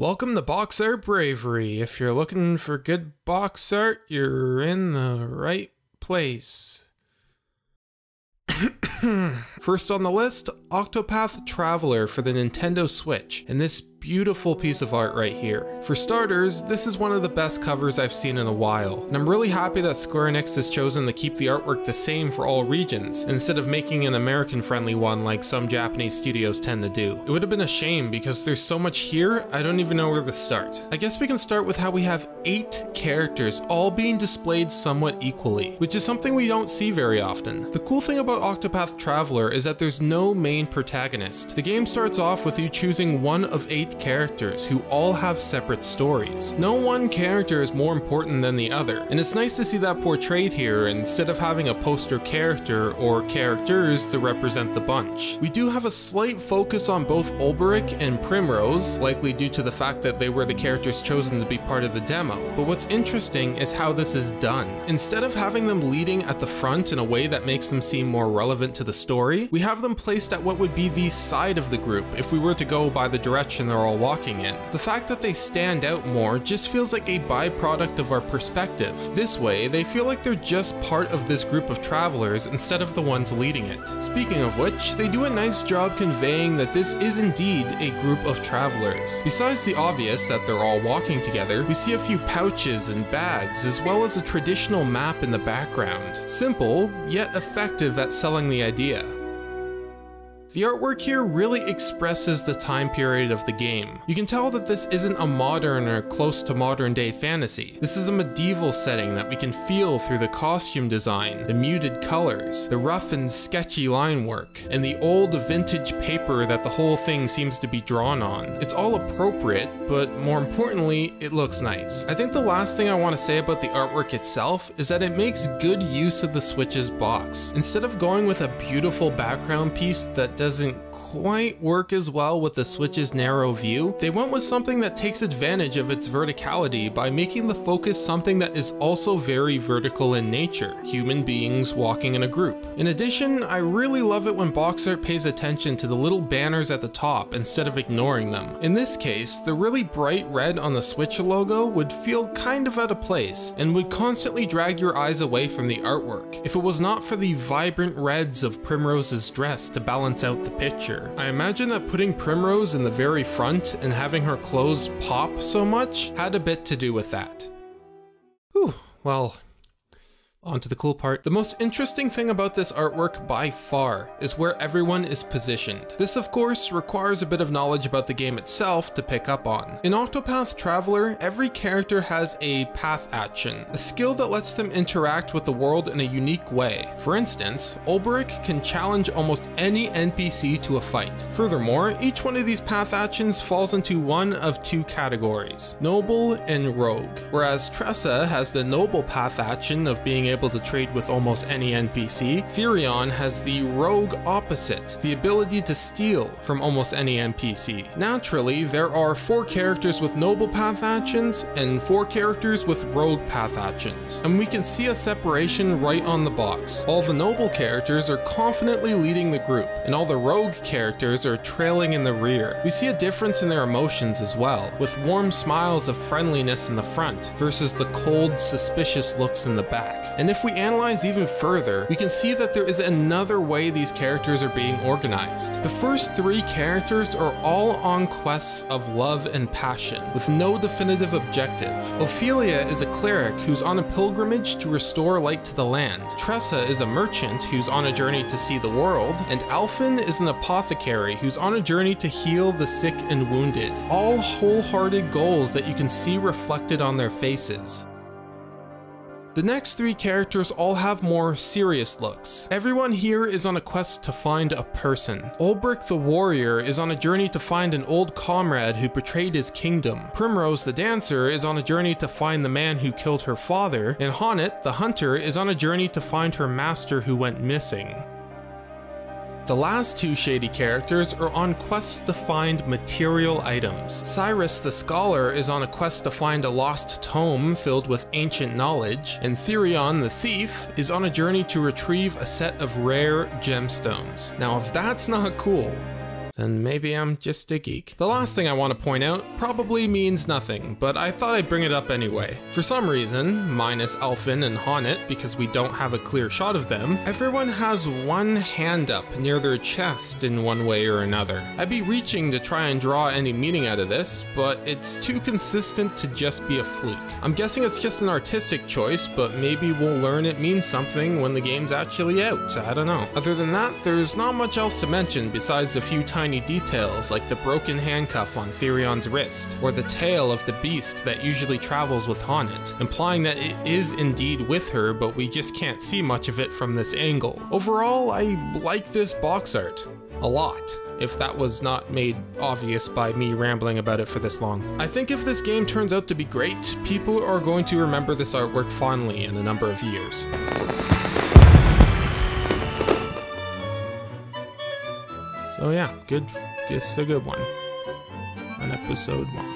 Welcome to box art Bravery. If you're looking for good box art, you're in the right place. First on the list, Octopath Traveler for the Nintendo Switch, and this beautiful piece of art right here. For starters, this is one of the best covers I've seen in a while, and I'm really happy that Square Enix has chosen to keep the artwork the same for all regions, instead of making an American-friendly one like some Japanese studios tend to do. It would have been a shame because there's so much here, I don't even know where to start. I guess we can start with how we have 8 characters all being displayed somewhat equally, which is something we don't see very often. The cool thing about Octopath Traveler is that there's no main protagonist. The game starts off with you choosing one of 8 characters who all have separate stories. No one character is more important than the other, and it's nice to see that portrayed here instead of having a poster character or characters to represent the bunch. We do have a slight focus on both Ulbrich and Primrose, likely due to the fact that they were the characters chosen to be part of the demo, but what's interesting is how this is done. Instead of having them leading at the front in a way that makes them seem more relevant to the story, we have them placed at what would be the side of the group if we were to go by the direction they're all walking in. The fact that they stand out more just feels like a byproduct of our perspective. This way, they feel like they're just part of this group of travelers instead of the ones leading it. Speaking of which, they do a nice job conveying that this is indeed a group of travelers. Besides the obvious that they're all walking together, we see a few pouches and bags, as well as a traditional map in the background. Simple, yet effective at selling the idea. The artwork here really expresses the time period of the game. You can tell that this isn't a modern or close to modern day fantasy. This is a medieval setting that we can feel through the costume design, the muted colors, the rough and sketchy line work, and the old vintage paper that the whole thing seems to be drawn on. It's all appropriate, but more importantly, it looks nice. I think the last thing I want to say about the artwork itself is that it makes good use of the Switch's box. Instead of going with a beautiful background piece that doesn't quite work as well with the Switch's narrow view, they went with something that takes advantage of its verticality by making the focus something that is also very vertical in nature, human beings walking in a group. In addition, I really love it when box art pays attention to the little banners at the top instead of ignoring them. In this case, the really bright red on the Switch logo would feel kind of out of place and would constantly drag your eyes away from the artwork if it was not for the vibrant reds of Primrose's dress to balance out the picture. I imagine that putting Primrose in the very front and having her clothes pop so much had a bit to do with that. Whew, well, on to the cool part. The most interesting thing about this artwork by far is where everyone is positioned. This of course requires a bit of knowledge about the game itself to pick up on. In Octopath Traveler, every character has a path action, a skill that lets them interact with the world in a unique way. For instance, Ulbrich can challenge almost any NPC to a fight. Furthermore, each one of these path actions falls into one of 2 categories, Noble and Rogue, whereas Tressa has the Noble path action of being able to trade with almost any NPC. Therion has the rogue opposite, the ability to steal from almost any NPC. Naturally, there are 4 characters with noble path actions and 4 characters with rogue path actions, and we can see a separation right on the box. All the noble characters are confidently leading the group, and all the rogue characters are trailing in the rear. We see a difference in their emotions as well, with warm smiles of friendliness in the front versus the cold, suspicious looks in the back. And if we analyze even further, we can see that there is another way these characters are being organized. The first 3 characters are all on quests of love and passion, with no definitive objective. Ophelia is a cleric who's on a pilgrimage to restore light to the land. Tressa is a merchant who's on a journey to see the world, and Alphen is an apothecary who's on a journey to heal the sick and wounded. All wholehearted goals that you can see reflected on their faces. The next 3 characters all have more serious looks. Everyone here is on a quest to find a person. Ulbrich the warrior is on a journey to find an old comrade who betrayed his kingdom. Primrose the dancer is on a journey to find the man who killed her father, and Honnet the hunter is on a journey to find her master who went missing. The last 2 shady characters are on quests to find material items. Cyrus the scholar is on a quest to find a lost tome filled with ancient knowledge, and Therion the thief is on a journey to retrieve a set of rare gemstones. Now if that's not cool, then maybe I'm just a geek. The last thing I want to point out probably means nothing, but I thought I'd bring it up anyway. For some reason, minus Alphen and Honnet, because we don't have a clear shot of them, everyone has one hand up near their chest in one way or another. I'd be reaching to try and draw any meaning out of this, but it's too consistent to just be a fluke. I'm guessing it's just an artistic choice, but maybe we'll learn it means something when the game's actually out. I don't know. Other than that, there's not much else to mention besides a few tiny details like the broken handcuff on Therion's wrist, or the tail of the beast that usually travels with Honnet, implying that it is indeed with her, but we just can't see much of it from this angle. Overall, I like this box art a lot, if that was not made obvious by me rambling about it for this long. I think if this game turns out to be great, people are going to remember this artwork fondly in a number of years. So yeah, it's a good one on episode 1.